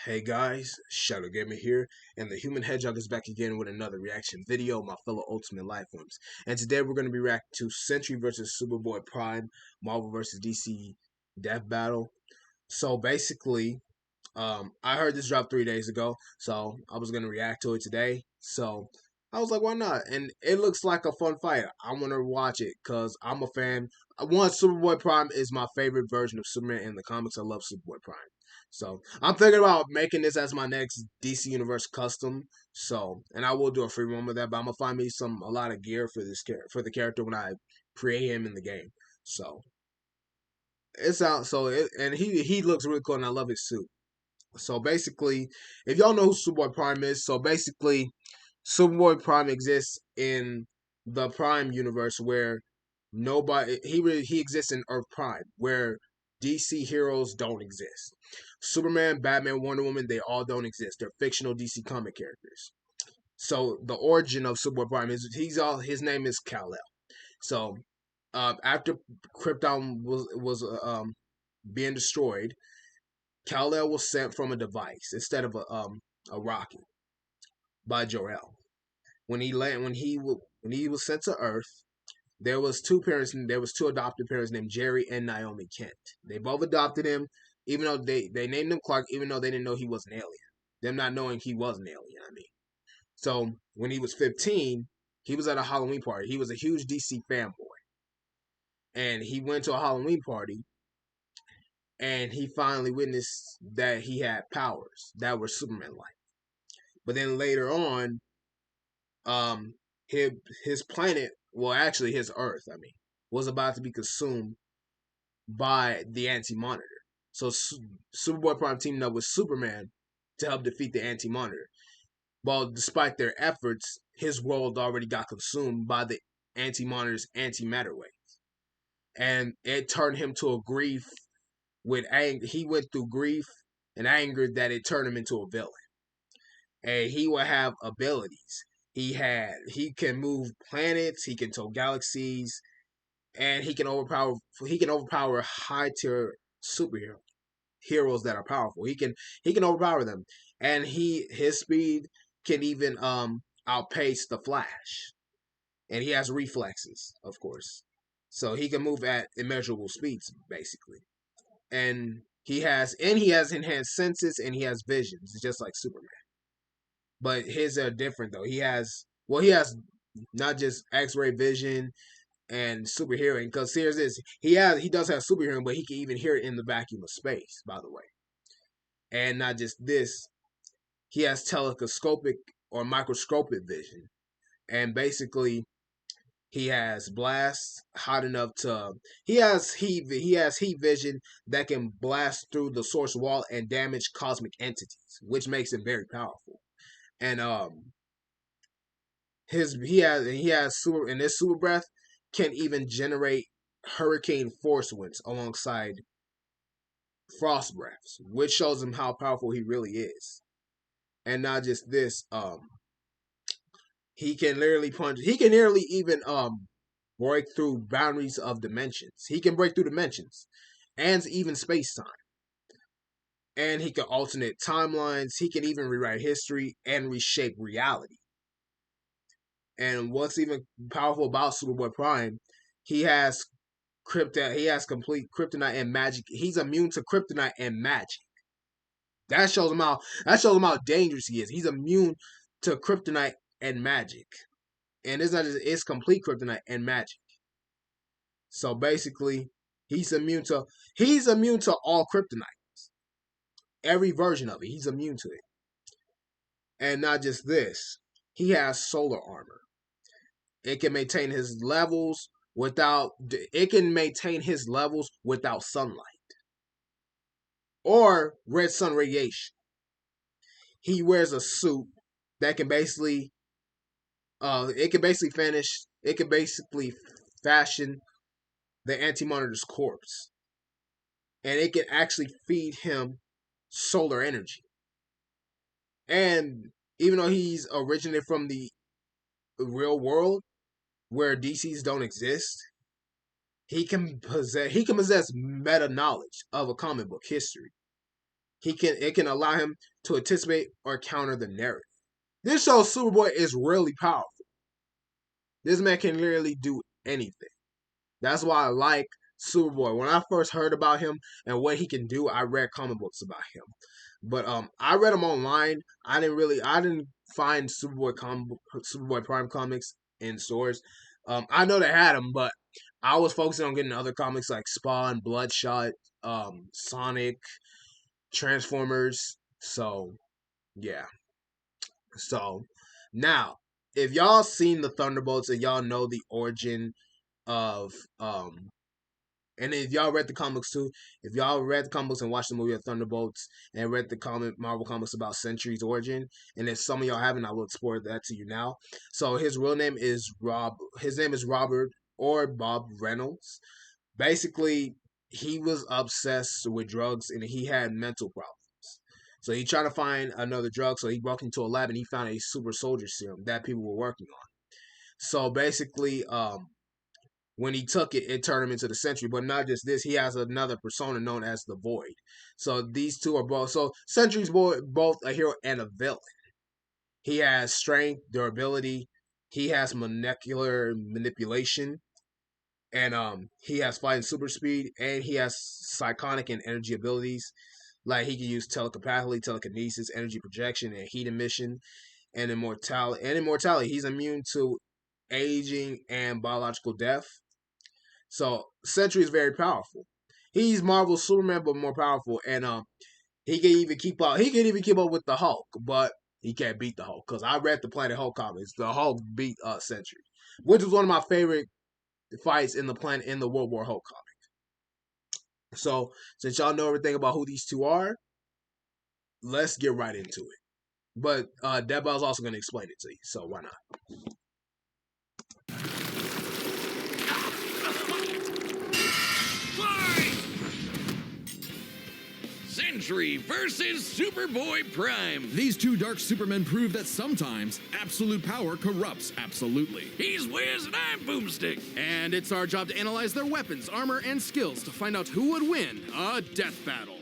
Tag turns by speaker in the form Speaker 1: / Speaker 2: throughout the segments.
Speaker 1: Hey guys, Shadow Gamer here, and the Human Hedgehog is back again with another reaction video, my fellow Ultimate Lifeforms. And today we're going to be reacting to Sentry versus Superboy Prime, Marvel versus DC Death Battle. So basically, I heard this drop 3 days ago, so I was going to react to it today. So I was like, why not? And it looks like a fun fight. I want to watch it because I'm a fan. One, Superboy Prime is my favorite version of Superman in the comics. I love Superboy Prime. So I'm thinking about making this as my next DC Universe custom. So, and I will do a free roam with that, but I'm gonna find me a lot of gear for for the character when I create him in the game. So it's out. And he looks really cool, and I love his suit. So basically, if y'all know who Superboy Prime is, so basically, Superboy Prime exists in the Prime universe where he exists in Earth Prime where DC heroes don't exist. Superman, Batman, Wonder Woman, they all don't exist. They're fictional DC comic characters. So the origin of Superboy Prime is his name is Kal-El. So after Krypton was being destroyed, Kal-El was sent from a device instead of a rocket by Jor-El. When he was sent to Earth, there was two adopted parents named Jerry and Naomi Kent. They both adopted him, even though they named him Clark, even though they didn't know he was an alien. Them not knowing he was an alien, I mean. So when he was 15, he was at a Halloween party. He was a huge DC fanboy, and he went to a Halloween party, and he finally witnessed that he had powers that were Superman-like. But then later on, um, his his planet, well, actually his Earth, I mean, was about to be consumed by the Anti-Monitor. So Superboy Prime teamed up with Superman to help defeat the Anti-Monitor. Well, despite their efforts, his world already got consumed by the Anti-Monitor's antimatter wave, and it turned him to a grief with anger. He went through grief and anger that it turned him into a villain. And he will have abilities. He can move planets, he can tow galaxies, and he can overpower high tier superhero heroes that are powerful. He can overpower them. And his speed can even outpace the Flash. And he has reflexes, of course. So he can move at immeasurable speeds, basically. He has enhanced senses and he has visions, just like Superman. But his are different though. He has not just X-ray vision and super hearing. Because here's this, he does have super hearing, but he can even hear it in the vacuum of space. By the way, and not just this, he has telescopic or microscopic vision, and basically he has blasts hot enough to he has heat vision that can blast through the source wall and damage cosmic entities, which makes him very powerful. And he has super, and this super breath can even generate hurricane force winds alongside frost breaths, which shows him how powerful he really is. And not just this, he can nearly even break through boundaries of dimensions. He can break through dimensions and even space time. And he can alternate timelines. He can even rewrite history and reshape reality. And what's even powerful about Superboy Prime, he has he has complete kryptonite and magic. He's immune to kryptonite and magic. That shows him how dangerous he is. He's immune to kryptonite and magic. And it's not just it's complete kryptonite and magic. So basically, he's immune to all kryptonite. Every version of it, he's immune to it. And not just this, he has solar armor. It can maintain his levels without sunlight or red sun radiation. He wears a suit that can basically it can basically fashion the Anti-Monitor's corpse, and it can actually feed him solar energy. And even though he's originated from the real world where DCs don't exist, he can possess meta knowledge of a comic book history. it can allow him to anticipate or counter the narrative. This shows Superboy is really powerful. This man can literally do anything. That's why I like Superboy. When I first heard about him and what he can do, I read comic books about him. But I read them online. I didn't find Superboy Prime comics in stores. I know they had them, but I was focusing on getting other comics like Spawn, Bloodshot, Sonic, Transformers. So yeah. So now, if y'all seen the Thunderbolts and y'all know the origin of and if y'all read the comics too, if y'all read the comics and watched the movie of Thunderbolts and read the Marvel comics about Sentry's origin, and if some of y'all haven't, I will explore that to you now. So his real name is Robert or Bob Reynolds. Basically, he was obsessed with drugs and he had mental problems. So he tried to find another drug, so he broke into a lab and he found a super soldier serum that people were working on. So basically, when he took it, it turned him into the Sentry. But not just this, he has another persona known as the Void. So these two are both. So Sentry's both a hero and a villain. He has strength, durability. He has molecular manipulation, and he has fighting super speed, and he has psychonic and energy abilities. Like he can use telepathy, telekinesis, energy projection, and heat emission, and immortality. He's immune to aging and biological death. So Sentry is very powerful. He's Marvel's Superman, but more powerful, and he can even keep up. He can even keep up with the Hulk, but he can't beat the Hulk. Because I read the Planet Hulk comics. The Hulk beat Sentry, which was one of my favorite fights in the World War Hulk comic. So since y'all know everything about who these two are, let's get right into it. But Deadbell's also going to explain it to you, so why not?
Speaker 2: Sentry versus Superboy Prime.
Speaker 3: These two dark supermen prove that sometimes absolute power corrupts absolutely.
Speaker 2: He's Wiz and I'm Boomstick.
Speaker 3: And it's our job to analyze their weapons, armor, and skills to find out who would win a death battle.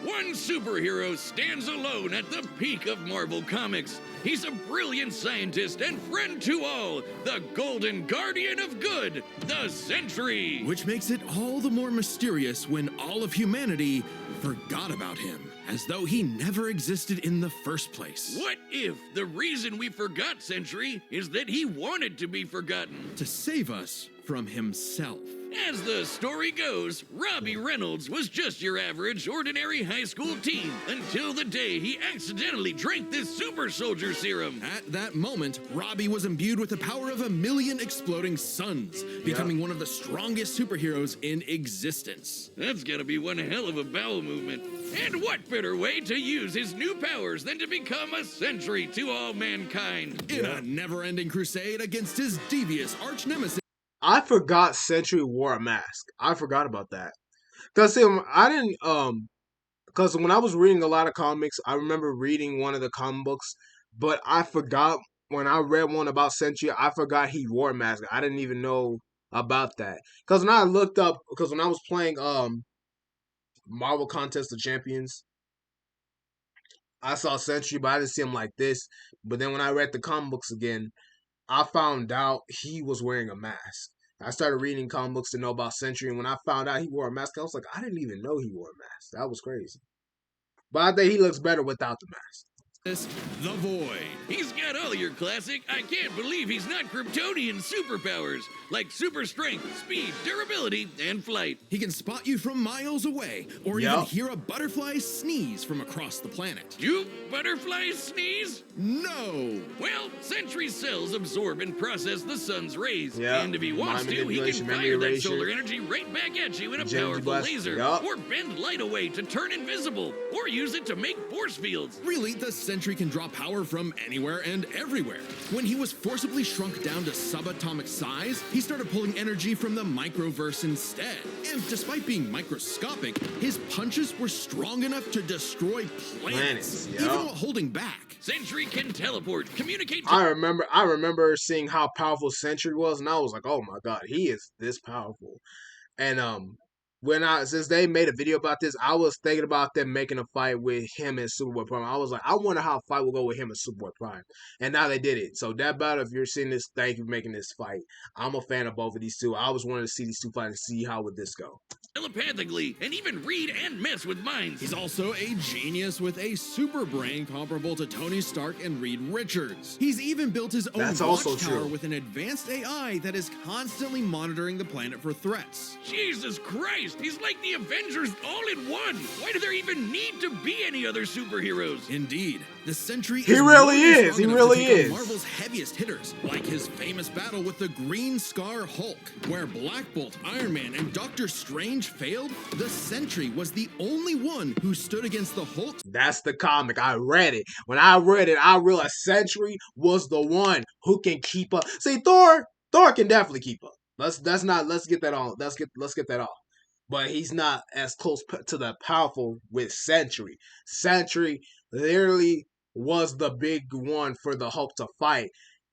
Speaker 2: One superhero stands alone at the peak of Marvel Comics. He's a brilliant scientist and friend to all, the Golden Guardian of Good, the Sentry.
Speaker 3: Which makes it all the more mysterious when all of humanity forgot about him, as though he never existed in the first place.
Speaker 2: What if the reason we forgot Sentry is that he wanted to be forgotten?
Speaker 3: To save us from himself.
Speaker 2: As the story goes, Robbie Reynolds was just your average, ordinary high school teen until the day he accidentally drank this super soldier serum.
Speaker 3: At that moment, Robbie was imbued with the power of 1,000,000 exploding suns, becoming one of the strongest superheroes in existence.
Speaker 2: That's gotta be one hell of a bowel movement. And what better way to use his new powers than to become a Sentry to all mankind?
Speaker 3: In a never-ending crusade against his devious arch-nemesis.
Speaker 1: I forgot Sentry wore a mask. I forgot about that. Cause I didn't because when I was reading a lot of comics, I remember reading one of the comic books, but I forgot when I read one about Sentry, I forgot he wore a mask. I didn't even know about that. Cause when I looked up, because when I was playing Marvel Contest of Champions, I saw Sentry, but I didn't see him like this. But then when I read the comic books again, I found out he was wearing a mask. I started reading comic books to know about Sentry, and when I found out he wore a mask, I was like, I didn't even know he wore a mask. That was crazy. But I think he looks better without the mask.
Speaker 3: The Void.
Speaker 2: He's got all your classic, I can't believe he's not Kryptonian superpowers, like super strength, speed, durability, and flight.
Speaker 3: He can spot you from miles away, or even hear a butterfly sneeze from across the planet.
Speaker 2: Do butterflies sneeze?
Speaker 3: No!
Speaker 2: Well, Sentry's cells absorb and process the sun's rays,
Speaker 1: Yeah.
Speaker 2: and if he wants to, he can fire that solar energy right back at you in a powerful laser, or bend light away to turn invisible, or use it to make force fields.
Speaker 3: Really, the Sentry can draw power from anywhere and everywhere. When he was forcibly shrunk down to subatomic size, he started pulling energy from the microverse instead. And despite being microscopic, his punches were strong enough to destroy planets, even while holding back.
Speaker 2: Sentry can teleport, communicate.
Speaker 1: I remember seeing how powerful Sentry was, and I was like, oh my god, he is this powerful. And since they made a video about this, I was thinking about them making a fight with him and Superboy Prime. I was like, I wonder how a fight will go with him and Superboy Prime. And now they did it. So that battle, if you're seeing this, thank you for making this fight. I'm a fan of both of these two. I always wanted to see these two fight and see how would this go.
Speaker 2: Telepathically, and even read and mess with minds.
Speaker 3: He's also a genius with a super brain comparable to Tony Stark and Reed Richards. He's even built his own watchtower with an advanced AI that is constantly monitoring the planet for threats.
Speaker 2: Jesus Christ, he's like the Avengers all in one. Why do there even need to be any other superheroes?
Speaker 3: Indeed, the Sentry
Speaker 1: He really is.
Speaker 3: Marvel's heaviest hitters, like his famous battle with the Green Scar Hulk, where Black Bolt, Iron Man, and Doctor Strange failed. The Sentry was the only one who stood against the Hulk.
Speaker 1: That's the comic. I read it. When I read it, I realized Sentry was the one who can keep up. See, Thor can definitely keep up. Let's get that on. Let's get that off. But he's not as close to the powerful with Sentry. Sentry literally was the big one for the Hulk to fight.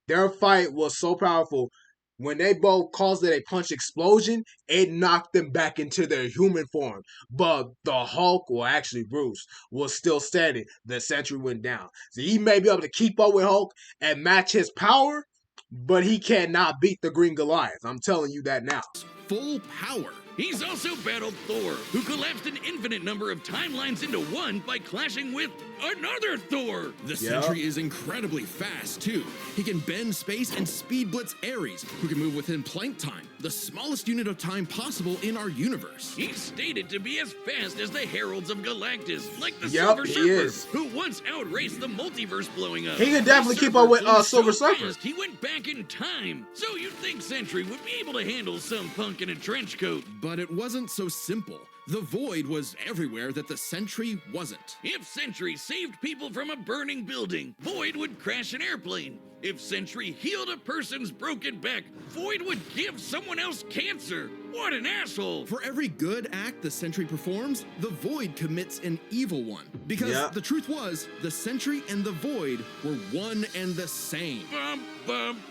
Speaker 1: Their fight was so powerful. When they both caused it a punch explosion, it knocked them back into their human form. But the Hulk, or actually Bruce, was still standing. The Sentry went down. So he may be able to keep up with Hulk and match his power, but he cannot beat the Green Goliath. I'm telling you that now.
Speaker 3: Full power.
Speaker 2: He's also battled Thor, who collapsed an infinite number of timelines into one by clashing with another Thor.
Speaker 3: The Sentry is incredibly fast, too. He can bend space and speed blitz Ares, who can move within Planck time, the smallest unit of time possible in our universe.
Speaker 2: He's stated to be as fast as the Heralds of Galactus, like the Silver Surfer, who once outraced the multiverse blowing up.
Speaker 1: He can definitely keep up with Silver Surfer.
Speaker 2: He went back in time, so you'd think Sentry would be able to handle some punk in a trench coat.
Speaker 3: But it wasn't so simple. The Void was everywhere that the Sentry wasn't.
Speaker 2: If Sentry saved people from a burning building, Void would crash an airplane. If Sentry healed a person's broken back, Void would give someone else cancer. What an asshole!
Speaker 3: For every good act the Sentry performs, the Void commits an evil one. Because the truth was, the Sentry and the Void were one and the same.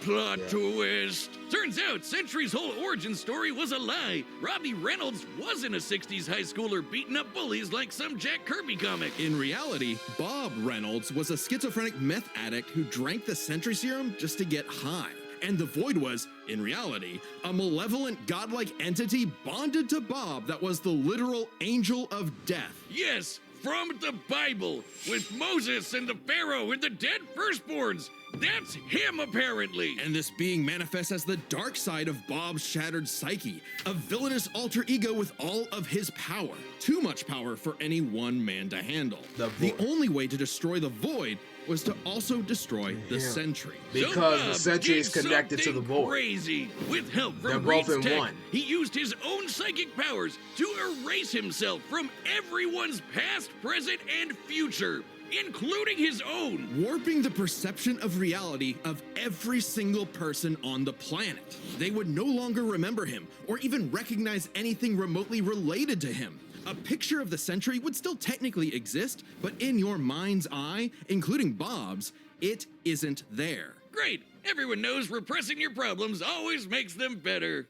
Speaker 2: Plot twist. Turns out Sentry's whole origin story was a lie. Robbie Reynolds wasn't a 60s high schooler beating up bullies like some Jack Kirby comic.
Speaker 3: In reality, Bob Reynolds was a schizophrenic meth addict who drank the Sentry serum just to get high. And the Void was, in reality, a malevolent godlike entity bonded to Bob that was the literal angel of death.
Speaker 2: Yes, from the Bible, with Moses and the Pharaoh and the dead firstborns. That's him, apparently.
Speaker 3: And this being manifests as the dark side of Bob's shattered psyche, a villainous alter ego with all of his power. Too much power for any one man to handle. The only way to destroy the Void was to also destroy the Sentry.
Speaker 1: Because the Sentry is connected to the Void.
Speaker 2: Crazy. With help from Reed's tech, he used his own psychic powers to erase himself from everyone's past, present, and future, including his own.
Speaker 3: Warping the perception of reality of every single person on the planet. They would no longer remember him or even recognize anything remotely related to him. A picture of the Sentry would still technically exist, but in your mind's eye, including Bob's, it isn't there.
Speaker 2: Great. Everyone knows repressing your problems always makes them better.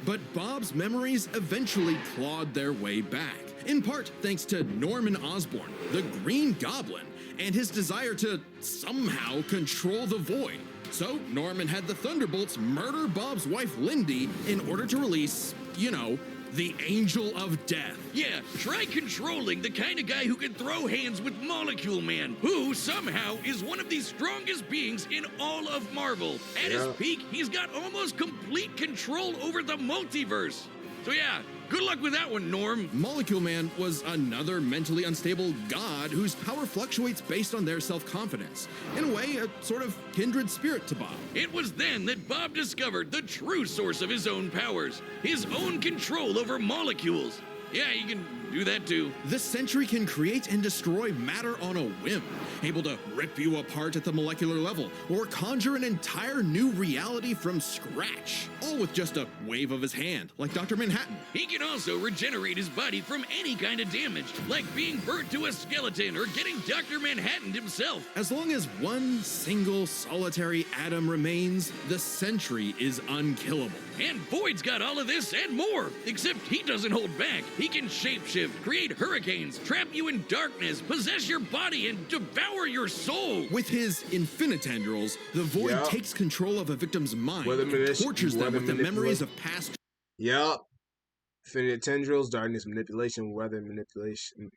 Speaker 3: But Bob's memories eventually clawed their way back, in part thanks to Norman Osborn, the Green Goblin, and his desire to somehow control the Void. So Norman had the Thunderbolts murder Bob's wife Lindy in order to release, the Angel of Death.
Speaker 2: Yeah, try controlling the kind of guy who can throw hands with Molecule Man, who somehow is one of the strongest beings in all of Marvel. At his peak, he's got almost complete control over the multiverse. So yeah, good luck with that one, Norm.
Speaker 3: Molecule Man was another mentally unstable god whose power fluctuates based on their self-confidence. In a way, a sort of kindred spirit to Bob.
Speaker 2: It was then that Bob discovered the true source of his own powers, his own control over molecules. Yeah, you can do that too.
Speaker 3: The Sentry can create and destroy matter on a whim, able to rip you apart at the molecular level, or conjure an entire new reality from scratch, all with just a wave of his hand, like Dr. Manhattan.
Speaker 2: He can also regenerate his body from any kind of damage, like being burnt to a skeleton or getting Dr. Manhattan himself.
Speaker 3: As long as one single solitary atom remains, the Sentry is unkillable.
Speaker 2: And Void's got all of this and more, except he doesn't hold back. He can shapeshift, create hurricanes, trap you in darkness, possess your body, and devour your soul.
Speaker 3: With his infinitendrils, the Void takes control of a victim's mind and tortures them with the memories of past.
Speaker 1: Yep. Infinite tendrils, darkness manipulation, weather manipulation,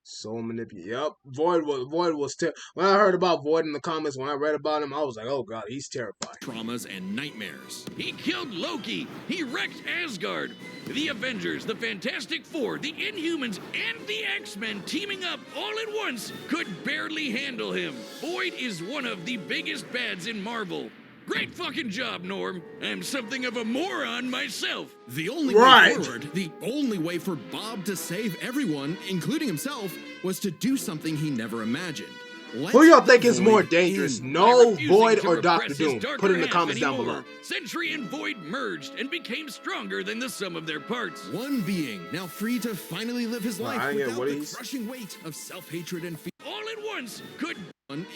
Speaker 1: soul manipulation. Yep. Void was when I heard about Void in the comics, when I read about him, I was like, oh god, he's terrifying.
Speaker 3: Traumas and nightmares.
Speaker 2: He killed Loki. He wrecked Asgard. The Avengers, the Fantastic Four, the Inhumans, and the X-Men teaming up all at once could barely handle him. Void is one of the biggest bads in Marvel. Great fucking job, Norm. I'm something of a moron myself.
Speaker 3: The only way forward, the only way for Bob to save everyone, including himself, was to do something he never imagined.
Speaker 1: Who y'all think is more dangerous, Void or Dr. Doom? Put it in the comments down below.
Speaker 2: Sentry and Void merged and became stronger than the sum of their parts.
Speaker 3: One being, now free to finally live his life without the crushing weight of self-hatred and fear.
Speaker 2: All at once could...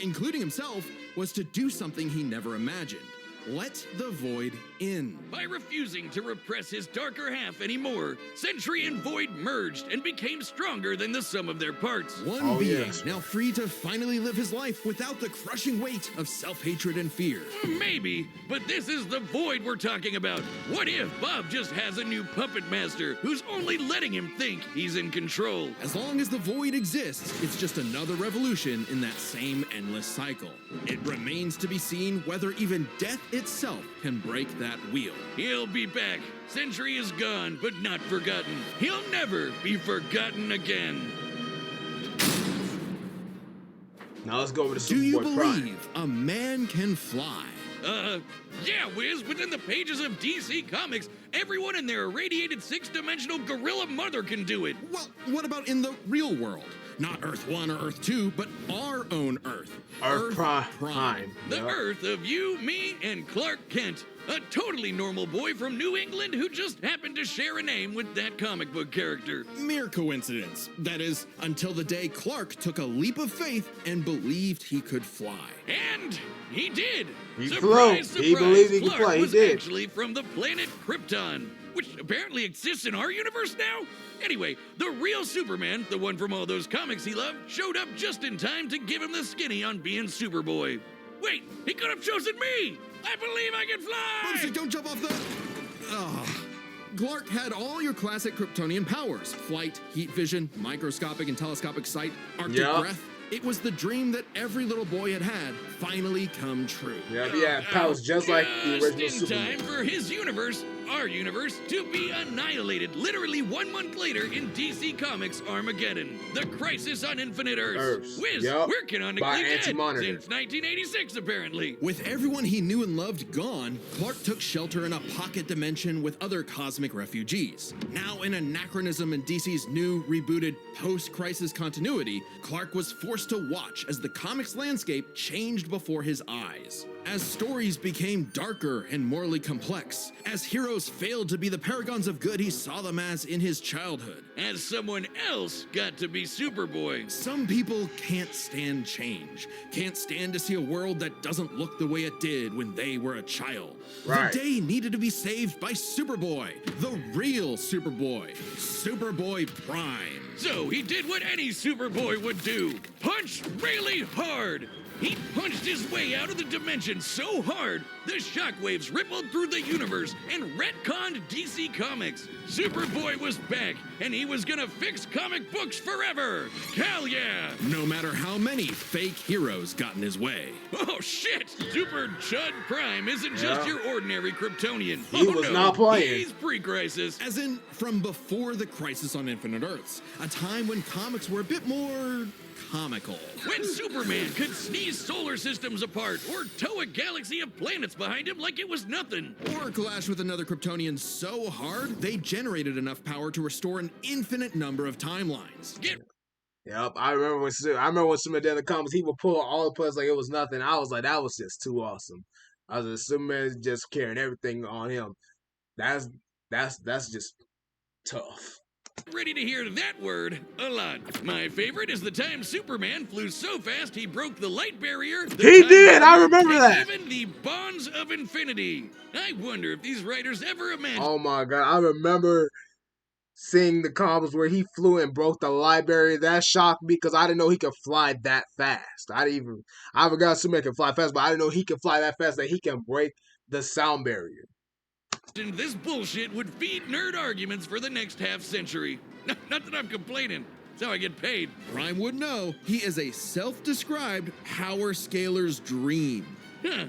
Speaker 3: including himself, was to do something he never imagined. Let the Void in.
Speaker 2: By refusing to repress his darker half anymore, Sentry and Void merged and became stronger than the sum of their parts.
Speaker 3: One being, now free to finally live his life without the crushing weight of self-hatred and fear.
Speaker 2: Maybe, but this is the Void we're talking about. What if Bob just has a new puppet master who's only letting him think he's in control?
Speaker 3: As long as the Void exists, it's just another revolution in that same endless cycle. It remains to be seen whether even death itself can break that wheel.
Speaker 2: He'll be back. Sentry is gone, but not forgotten. He'll never be forgotten again.
Speaker 1: Now let's go over to Superboy.
Speaker 3: Do you believe a man can fly?
Speaker 2: Yeah, Wiz, but in the pages of DC Comics, everyone in their irradiated six-dimensional gorilla mother can do it.
Speaker 3: Well, what about in the real world? Not Earth 1 or Earth 2, but our own Earth.
Speaker 1: Earth Prime.
Speaker 2: The Earth of you, me, and Clark Kent. A totally normal boy from New England who just happened to share a name with that comic book character.
Speaker 3: Mere coincidence. That is, until the day Clark took a leap of faith and believed he could fly.
Speaker 2: And he did.
Speaker 1: He
Speaker 2: flew.
Speaker 1: Surprise, he believed he could
Speaker 2: Clark
Speaker 1: fly. He
Speaker 2: was
Speaker 1: did.
Speaker 2: Actually from the planet Krypton, which apparently exists in our universe now. Anyway, the real Superman, the one from all those comics he loved, showed up just in time to give him the skinny on being Superboy. Wait, he could have chosen me! I believe I can fly!
Speaker 3: Lucy, don't jump off the... Clark had all your classic Kryptonian powers. Flight, heat vision, microscopic and telescopic sight, Arctic breath. It was the dream that every little boy had finally come true.
Speaker 1: Yeah, powers just like the original
Speaker 2: in
Speaker 1: Superman.
Speaker 2: Time for his universe, our universe, to be annihilated literally 1 month later in DC Comics Armageddon. The Crisis on Infinite Earths. Wiz, we're canonically dead since 1986, apparently.
Speaker 3: With everyone he knew and loved gone, Clark took shelter in a pocket dimension with other cosmic refugees. Now an anachronism in DC's new, rebooted, post-crisis continuity, Clark was forced to watch as the comics landscape changed before his eyes. As stories became darker and morally complex, as heroes failed to be the paragons of good he saw them as in his childhood.
Speaker 2: As someone else got to be Superboy.
Speaker 3: Some people can't stand change, can't stand to see a world that doesn't look the way it did when they were a child.
Speaker 1: Right.
Speaker 3: The day needed to be saved by Superboy, the real Superboy, Superboy Prime.
Speaker 2: So he did what any Superboy would do, punch really hard. He punched his way out of the dimension so hard, the shockwaves rippled through the universe and retconned DC Comics. Superboy was back, and he was gonna fix comic books forever. Hell yeah!
Speaker 3: No matter how many fake heroes got in his way.
Speaker 2: Oh shit! Super Chud Prime isn't just your ordinary Kryptonian.
Speaker 1: He was not playing.
Speaker 2: He's pre-crisis.
Speaker 3: As in, from before the Crisis on Infinite Earths, a time when comics were a bit more comical.
Speaker 2: When Superman could sneak these solar systems apart, or tow a galaxy of planets behind him like it was nothing.
Speaker 3: Or clash with another Kryptonian so hard, they generated enough power to restore an infinite number of timelines.
Speaker 1: Yep, I remember when Superman did the comics, he would pull all the players like it was nothing. I was like, that was just too awesome. I was like, Superman just carrying everything on him. That's just tough.
Speaker 2: Ready to hear that word a lot. My favorite is the time Superman flew so fast he broke the light barrier.
Speaker 1: He did! I remember that!
Speaker 2: Even the bonds of infinity. I wonder if these writers ever imagined.
Speaker 1: Oh my god, I remember seeing the comics where he flew and broke the light barrier. That shocked me because I didn't know he could fly that fast. I forgot Superman can fly fast, but I didn't know he can fly that fast that he can break the sound barrier.
Speaker 2: And this bullshit would feed nerd arguments for the next half century. Not that I'm complaining. That's how I get paid.
Speaker 3: Prime would know he is a self-described power scaler's dream.
Speaker 2: Huh.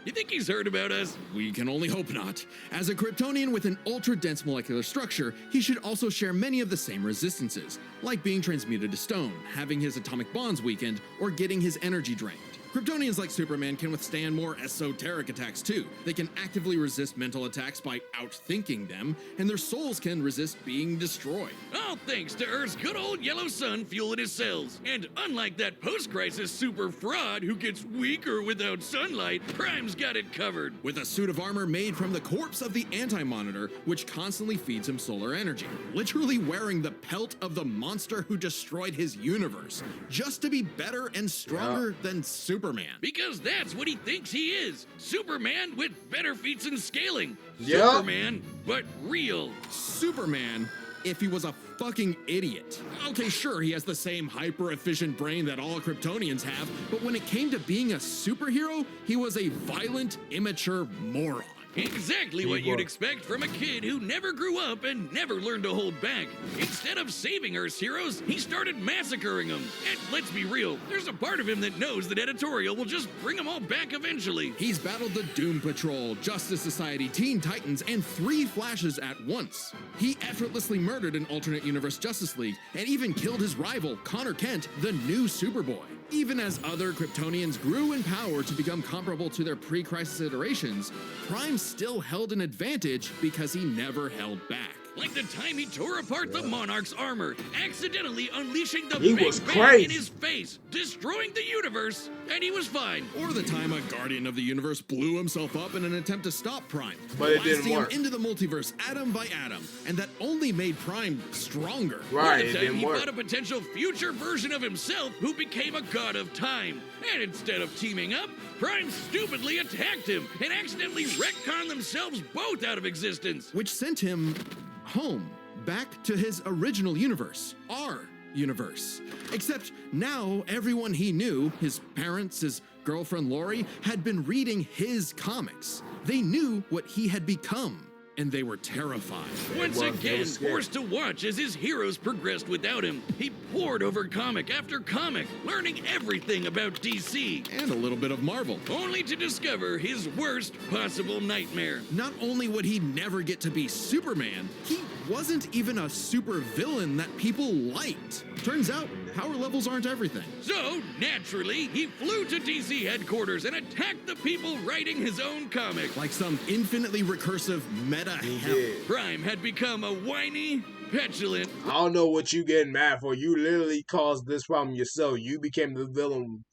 Speaker 2: You think he's heard about us?
Speaker 3: We can only hope not. As a Kryptonian with an ultra-dense molecular structure, he should also share many of the same resistances, like being transmuted to stone, having his atomic bonds weakened, or getting his energy drained. Kryptonians like Superman can withstand more esoteric attacks too. They can actively resist mental attacks by outthinking them, and their souls can resist being destroyed.
Speaker 2: All thanks to Earth's good old yellow sun fueling his cells. And unlike that post-crisis super fraud who gets weaker without sunlight, Prime's got it covered.
Speaker 3: With a suit of armor made from the corpse of the Anti-Monitor, which constantly feeds him solar energy. Literally wearing the pelt of the monster who destroyed his universe, just to be better and stronger than Superman.
Speaker 2: Because that's what he thinks he is. Superman with better feats and scaling.
Speaker 1: Yep.
Speaker 2: Superman, but real.
Speaker 3: Superman, if he was a fucking idiot. Okay, sure, he has the same hyper-efficient brain that all Kryptonians have, but when it came to being a superhero, he was a violent, immature moron.
Speaker 2: Exactly what you'd expect from a kid who never grew up and never learned to hold back. Instead of saving Earth's heroes, he started massacring them. And let's be real, there's a part of him that knows that editorial will just bring them all back eventually.
Speaker 3: He's battled the Doom Patrol, Justice Society, Teen Titans, and 3 Flashes at once. He effortlessly murdered an alternate universe Justice League and even killed his rival, Connor Kent, the new Superboy. Even as other Kryptonians grew in power to become comparable to their pre-crisis iterations, Prime still held an advantage because he never held back.
Speaker 2: Like the time he tore apart the Monarch's armor, accidentally unleashing the
Speaker 1: He
Speaker 2: Big
Speaker 1: was
Speaker 2: Bang
Speaker 1: crazy.
Speaker 2: in his face, destroying the universe, and he was fine.
Speaker 3: Or the time a Guardian of the Universe blew himself up in an attempt to stop Prime,
Speaker 1: But it didn't
Speaker 3: blasting
Speaker 1: work.
Speaker 3: him into the multiverse atom by atom, and that only made Prime stronger.
Speaker 1: Right,
Speaker 2: Or
Speaker 1: it
Speaker 2: the time
Speaker 1: didn't
Speaker 2: he
Speaker 1: work.
Speaker 2: fought a potential future version of himself who became a god of time. And instead of teaming up, Prime stupidly attacked him and accidentally retconned themselves both out of existence.
Speaker 3: Which sent him home, back to his original universe, our universe. Except now everyone he knew, his parents, his girlfriend Lori, had been reading his comics. They knew what he had become, and they were terrified.
Speaker 2: Once
Speaker 1: They
Speaker 2: again,
Speaker 1: were scared.
Speaker 2: forced to watch as his heroes progressed without him. He pored over comic after comic, learning everything about DC,
Speaker 3: And a little bit of Marvel.
Speaker 2: only to discover his worst possible nightmare.
Speaker 3: Not only would he never get to be Superman, he wasn't even a super villain that people liked. Turns out, power levels aren't everything.
Speaker 2: So, naturally, he flew to DC headquarters and attacked the people writing his own comic.
Speaker 3: Like some infinitely recursive meta hell.
Speaker 1: Yeah.
Speaker 2: Prime had become a whiny, petulant,
Speaker 1: I don't know what you getting mad for. You literally caused this problem yourself. You became the villain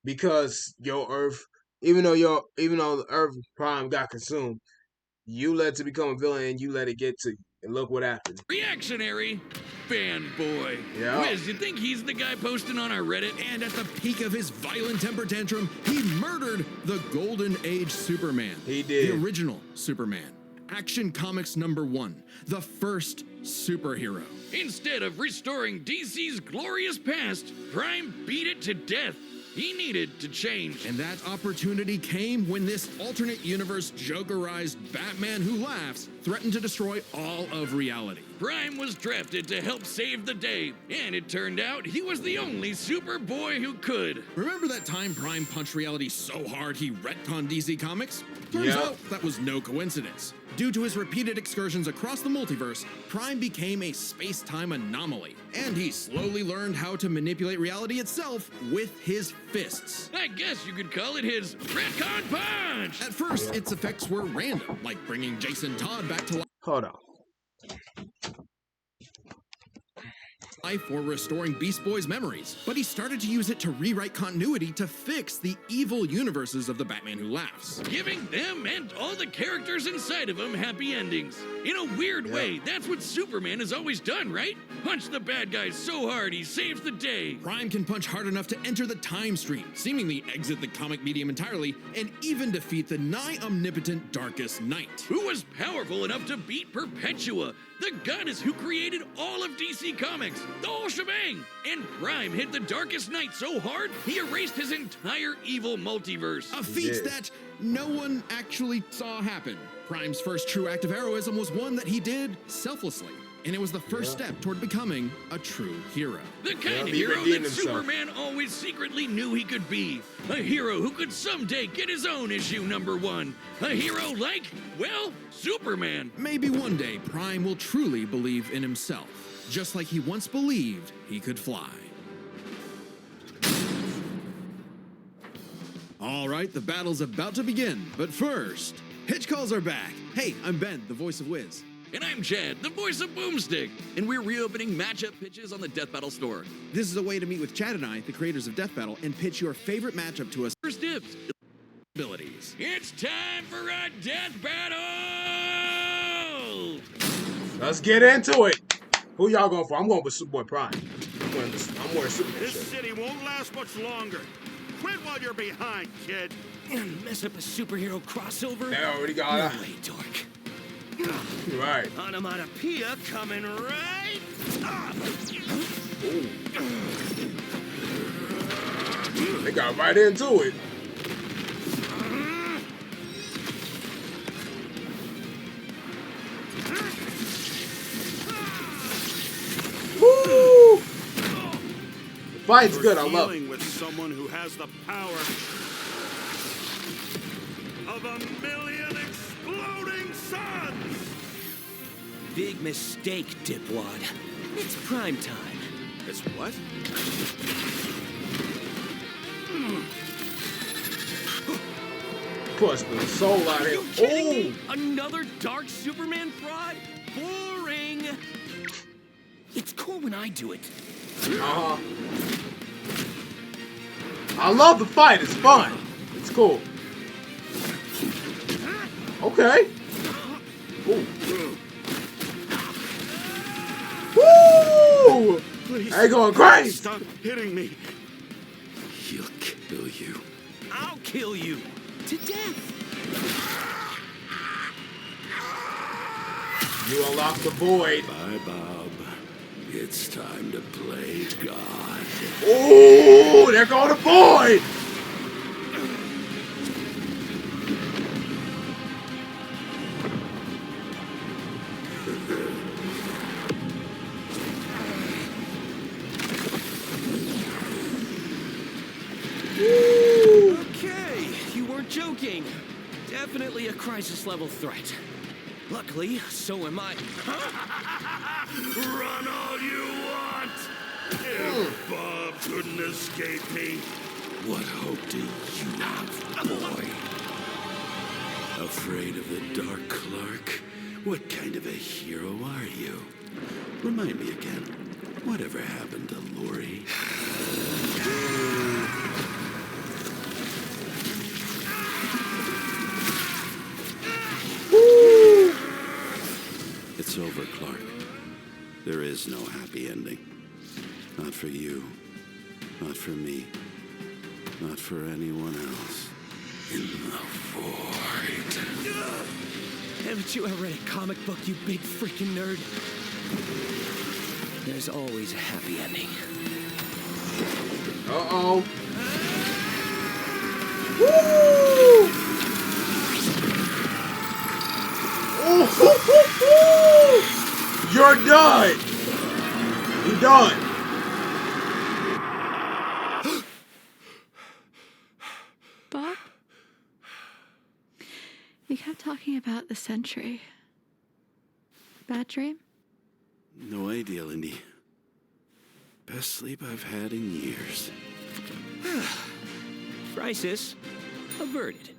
Speaker 1: because your Earth, even though the Earth Prime got consumed, you let it to become a villain and you let it get to you. And look what happened.
Speaker 2: reactionary fanboy.
Speaker 1: Yeah.
Speaker 2: Wiz, you think he's the guy posting on our Reddit?
Speaker 3: And at the peak of his violent temper tantrum, he murdered the Golden Age Superman.
Speaker 1: He did.
Speaker 3: The original Superman. Action Comics #1, the first superhero.
Speaker 2: Instead of restoring DC's glorious past, Prime beat it to death. He needed to change.
Speaker 3: And that opportunity came when this alternate universe Jokerized Batman Who Laughs threatened to destroy all of reality.
Speaker 2: Prime was drafted to help save the day, and it turned out he was the only Superboy who could.
Speaker 3: Remember that time Prime punched reality so hard he retconned DC Comics? Turns
Speaker 1: Yep.
Speaker 3: out that was no coincidence. Due to his repeated excursions across the multiverse, Prime became a space-time anomaly, and he slowly learned how to manipulate reality itself with his fists.
Speaker 2: I guess you could call it his retcon punch!
Speaker 3: At first, its effects were random, like bringing Jason Todd back to
Speaker 1: Hold on.
Speaker 3: life or restoring Beast Boy's memories, but he started to use it to rewrite continuity to fix the evil universes of the Batman Who Laughs.
Speaker 2: Giving them and all the characters inside of them happy endings. In a weird way, that's what Superman has always done, right? Punch the bad guys so hard he saves the day.
Speaker 3: Prime can punch hard enough to enter the time stream, seemingly exit the comic medium entirely, and even defeat the nigh-omnipotent Darkest Knight.
Speaker 2: Who was powerful enough to beat Perpetua, the goddess who created all of DC Comics, the whole shebang. And Prime hit the Darkest Knight so hard, he erased his entire evil multiverse.
Speaker 3: A feat
Speaker 1: did.
Speaker 3: that no one actually saw happen. Prime's first true act of heroism was one that he did selflessly, and it was the first step toward becoming a true hero.
Speaker 2: The kind of
Speaker 1: he
Speaker 2: hero that
Speaker 1: redeemed himself.
Speaker 2: Superman always secretly knew he could be. A hero who could someday get his own issue #1. A hero like, well, Superman.
Speaker 3: Maybe one day Prime will truly believe in himself, just like he once believed he could fly. All right, the battle's about to begin, but first, Hitch Calls are back. Hey, I'm Ben, the voice of Wiz.
Speaker 2: And I'm Chad, the voice of Boomstick.
Speaker 4: And we're reopening matchup pitches on the Death Battle store.
Speaker 3: This is a way to meet with Chad and I, the creators of Death Battle, and pitch your favorite matchup to us.
Speaker 4: First dibs.
Speaker 3: Abilities.
Speaker 2: It's time for a death battle!
Speaker 1: Let's get into it. Who y'all going for? I'm going with Superboy Prime. I'm wearing Superboy
Speaker 5: This
Speaker 1: shirt.
Speaker 5: city won't last much longer. Quit while you're behind, kid.
Speaker 6: Mess up a superhero crossover?
Speaker 1: They already got
Speaker 6: No
Speaker 1: it.
Speaker 6: way, dork.
Speaker 1: Right.
Speaker 6: Onomatopoeia coming right up.
Speaker 1: They got right into it. Woo! The fight's good. I love it.
Speaker 5: Dealing with someone who has the power of 1,000,000 exploding suns.
Speaker 6: Big mistake, dipwad. It's prime time.
Speaker 5: It's what?
Speaker 1: Push the soul out here.
Speaker 6: Kidding
Speaker 1: Oh!
Speaker 6: me? Another dark Superman fraud? Boring. It's cool when I do it.
Speaker 1: Uh-huh. I love the fight. It's fun. It's cool. Okay. Ooh. Woo!
Speaker 5: Please.
Speaker 1: They going crazy.
Speaker 5: Stop hitting me.
Speaker 4: He'll kill you.
Speaker 6: I'll kill you. To death.
Speaker 1: You unlock the void.
Speaker 4: Bye, Bob. It's time to play God.
Speaker 1: Ooh, there go the void.
Speaker 6: Okay, you weren't joking. Definitely a crisis level threat. Luckily, so am I.
Speaker 5: Run all you want. If Bob couldn't escape me.
Speaker 4: What hope do you have, boy? Afraid of the Dark Clark? What kind of a hero are you? Remind me again. Whatever happened to Lori? It's over, Clark. There is no happy ending. Not for you. Not for me. Not for anyone else. In the void.
Speaker 6: Haven't you ever read a comic book, you big freaking nerd? There's always a happy ending.
Speaker 1: Uh-oh. Woo! You're done. You're done.
Speaker 7: Bob? You kept talking about the Sentry. Bad dream?
Speaker 4: No idea, Lindy. Best sleep I've had in years.
Speaker 6: Crisis averted.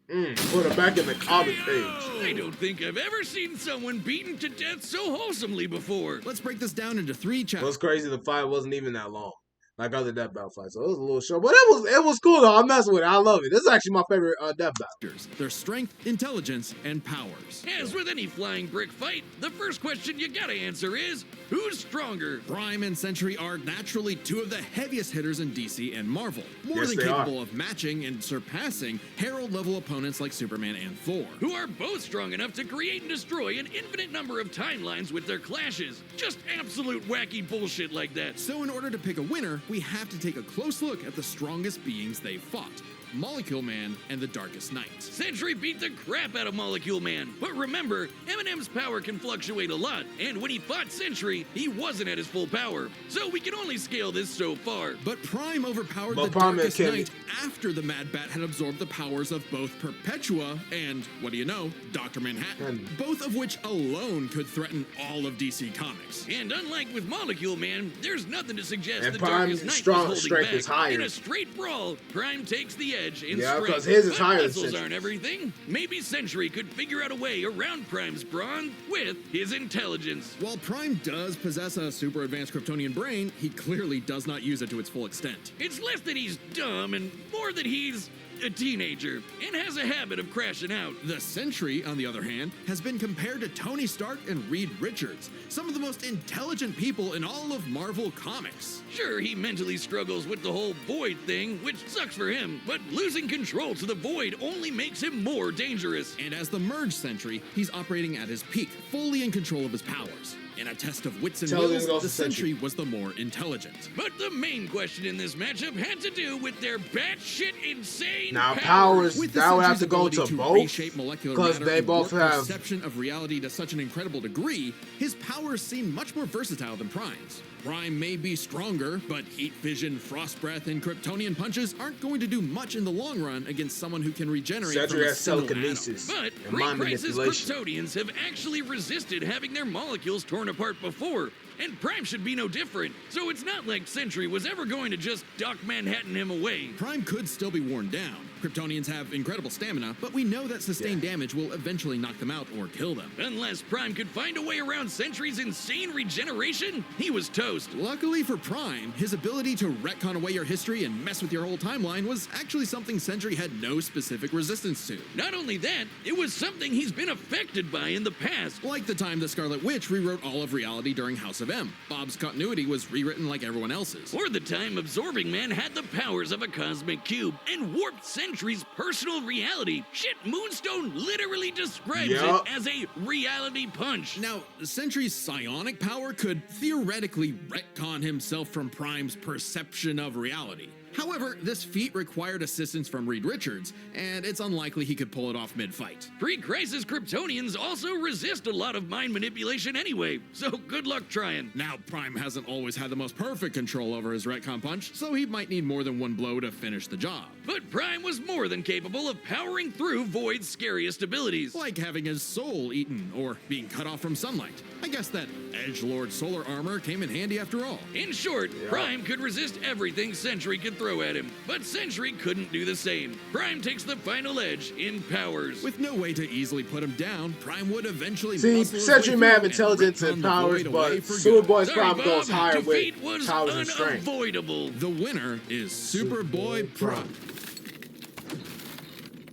Speaker 1: Put her back in the comic page.
Speaker 2: I don't think I've ever seen someone beaten to death so wholesomely before.
Speaker 3: Let's break this down into 3 chapters.
Speaker 1: What's crazy, the fight wasn't even that long. Like other Death Battle fights. So it was a little short. But it was cool though. I'm messing with it. I love it. This is actually my favorite Death Battle.
Speaker 3: Their strength, intelligence, and powers.
Speaker 2: As with any flying brick fight, the first question you gotta answer is, who's stronger?
Speaker 3: Prime and Sentry are naturally 2 of the heaviest hitters in DC and Marvel. More
Speaker 1: Yes,
Speaker 3: than
Speaker 1: they
Speaker 3: capable
Speaker 1: are.
Speaker 3: of matching and surpassing Herald-level opponents like Superman and Thor.
Speaker 2: Who are both strong enough to create and destroy an infinite number of timelines with their clashes. Just absolute wacky bullshit like that.
Speaker 3: So in order to pick a winner, we have to take a close look at the strongest beings they fought. Molecule Man and the Darkest Night.
Speaker 2: Sentry beat the crap out of Molecule Man. But remember, Eminem's power can fluctuate a lot, and when he fought Sentry, he wasn't at his full power. So we can only scale this so far.
Speaker 3: But Prime overpowered
Speaker 1: But
Speaker 3: the
Speaker 1: Prime
Speaker 3: Darkest
Speaker 1: can-
Speaker 3: Night after the Mad Bat had absorbed the powers of both Perpetua and, what do you know, Dr. Manhattan. Both of which alone could threaten all of DC Comics.
Speaker 2: And unlike with Molecule Man, there's nothing to suggest
Speaker 1: And
Speaker 2: the
Speaker 1: Prime's
Speaker 2: Darkest Night
Speaker 1: strong
Speaker 2: was holding
Speaker 1: strength
Speaker 2: back.
Speaker 1: is higher.
Speaker 2: In a straight brawl, Prime takes the edge in
Speaker 1: Yeah,
Speaker 2: strength.
Speaker 1: 'cause his is
Speaker 2: But
Speaker 1: higher than
Speaker 2: muscles
Speaker 1: Sentry's.
Speaker 2: aren't everything. Maybe Sentry could figure out a way around Prime's brawn with his intelligence.
Speaker 3: While Prime does possess a super advanced Kryptonian brain, he clearly does not use it to its full extent.
Speaker 2: It's less that he's dumb and more that he's a teenager and has a habit of crashing out.
Speaker 3: The Sentry, on the other hand, has been compared to Tony Stark and Reed Richards, some of the most intelligent people in all of Marvel Comics.
Speaker 2: Sure, he mentally struggles with the whole Void thing, which sucks for him, but losing control to the Void only makes him more dangerous.
Speaker 3: And as the Merge Sentry, he's operating at his peak, fully in control of his powers. In a test of wits and
Speaker 1: Intelligence
Speaker 3: wills,
Speaker 1: goes
Speaker 3: the
Speaker 1: to Sentry.
Speaker 3: Sentry was the more intelligent.
Speaker 2: But the main question in this matchup had to do with their batshit insane
Speaker 1: Now powers
Speaker 3: With the
Speaker 1: that would have
Speaker 3: Sentry's
Speaker 1: to go
Speaker 3: ability
Speaker 1: to both
Speaker 3: reshape molecular
Speaker 1: because
Speaker 3: matter
Speaker 1: they
Speaker 3: and
Speaker 1: both
Speaker 3: warp
Speaker 1: have.
Speaker 3: perception of reality to such an incredible degree, his powers seem much more versatile than Prime's. Prime may be stronger, but heat vision, frost breath, and Kryptonian punches aren't going to do much in the long run against someone who can regenerate
Speaker 1: Sentry
Speaker 3: from a
Speaker 1: has
Speaker 3: single atom.
Speaker 1: telekinesis
Speaker 2: But
Speaker 1: and mind
Speaker 2: pre-crisis
Speaker 1: manipulation.
Speaker 2: Kryptonians have actually resisted having their molecules torn apart before, and Prime should be no different. So it's not like Sentry was ever going to just Doc Manhattan him away.
Speaker 3: Prime could still be worn down. Kryptonians have incredible stamina, but we know that sustained damage will eventually knock them out or kill them.
Speaker 2: Unless Prime could find a way around Sentry's insane regeneration, he was toast.
Speaker 3: Luckily for Prime, his ability to retcon away your history and mess with your whole timeline was actually something Sentry had no specific resistance to.
Speaker 2: Not only that, it was something he's been affected by in the past.
Speaker 3: Like the time the Scarlet Witch rewrote all of reality during House of M. Bob's continuity was rewritten like everyone else's.
Speaker 2: Or the time Absorbing Man had the powers of a cosmic cube and warped Sentry's personal reality. Shit, Moonstone literally describes
Speaker 1: Yup.
Speaker 2: it as a reality punch.
Speaker 3: Now, Sentry's psionic power could theoretically retcon himself from Prime's perception of reality. However, this feat required assistance from Reed Richards, and it's unlikely he could pull it off mid-fight.
Speaker 2: Pre-crisis Kryptonians also resist a lot of mind manipulation anyway, so good luck trying.
Speaker 3: Now, Prime hasn't always had the most perfect control over his retcon punch, so he might need more than one blow to finish the job.
Speaker 2: But Prime was more than capable of powering through Void's scariest abilities.
Speaker 3: Like having his soul eaten, or being cut off from sunlight. I guess that Edgelord solar armor came in handy after all.
Speaker 2: In short, Prime could resist everything Sentry could throw at him, but Sentry couldn't do the same. Prime takes the final edge in powers.
Speaker 3: With no way to easily put him down, Prime would eventually
Speaker 1: See,
Speaker 3: muscle his
Speaker 1: Sentry
Speaker 3: way
Speaker 1: may have
Speaker 3: through
Speaker 1: intelligence
Speaker 3: retcon
Speaker 1: and
Speaker 3: the
Speaker 1: powers,
Speaker 3: Void
Speaker 1: but
Speaker 3: away for good.
Speaker 1: Superboy's
Speaker 2: Sorry,
Speaker 1: problem goes
Speaker 2: Bob,
Speaker 1: higher
Speaker 2: defeat
Speaker 1: with
Speaker 2: was
Speaker 1: powers and strength.
Speaker 2: unavoidable.
Speaker 3: The winner is Superboy Prime.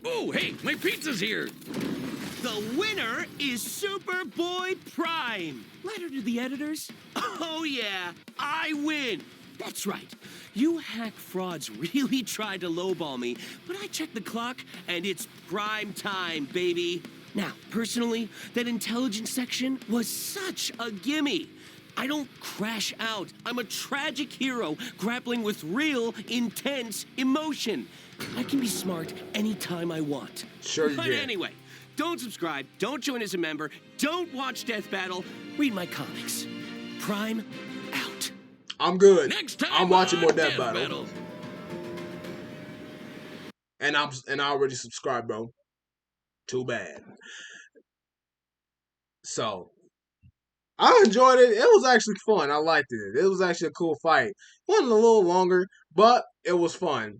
Speaker 2: Oh, hey, my pizza's here.
Speaker 6: The winner is Superboy Prime. Letter to the editors. Oh yeah, I win. That's right. You hack frauds really tried to lowball me, but I checked the clock and it's prime time, baby. Now, personally, that intelligence section was such a gimme. I don't crash out. I'm a tragic hero grappling with real, intense emotion. I can be smart anytime I want.
Speaker 1: Sure you
Speaker 6: But
Speaker 1: can.
Speaker 6: anyway, don't subscribe, don't join as a member, don't watch Death Battle, read my comics. Prime out.
Speaker 1: I'm good.
Speaker 2: Next time
Speaker 1: I'm watching more
Speaker 2: on
Speaker 1: Death Battle. And I already subscribed, bro. Too bad. So I enjoyed it. It was actually fun. I liked it. It was actually a cool fight. Wasn't a little longer, but it was fun.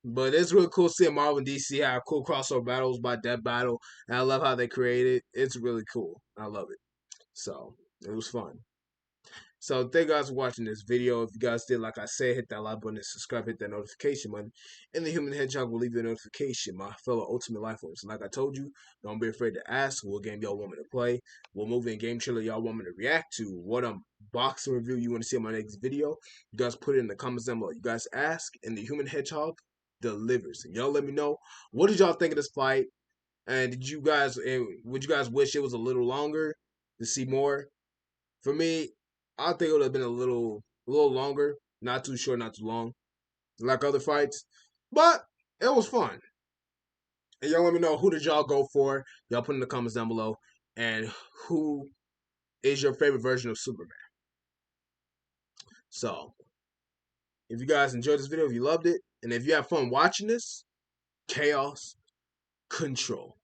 Speaker 1: But it's really cool seeing Marvel and DC have cool crossover battles by Death Battle. And I love how they create it. It's really cool. I love it. So it was fun. So thank you guys for watching this video. If you guys did, like I said, hit that like button and subscribe, hit that notification button. And the Human Hedgehog will leave you a notification, my fellow Ultimate Life Forms. Like I told you, don't be afraid to ask what game y'all want me to play, what movie and game trailer y'all want me to react to, what boxing review you want to see in my next video. You guys put it in the comments down below. You guys ask, and the Human Hedgehog delivers. And y'all let me know, what did y'all think of this fight? And would you guys wish it was a little longer to see more? For me, I think it would have been a little longer, not too short, not too long, like other fights. But it was fun. And y'all let me know, who did y'all go for? Y'all put in the comments down below. And who is your favorite version of Superman? So, if you guys enjoyed this video, if you loved it, and if you have fun watching this, chaos control.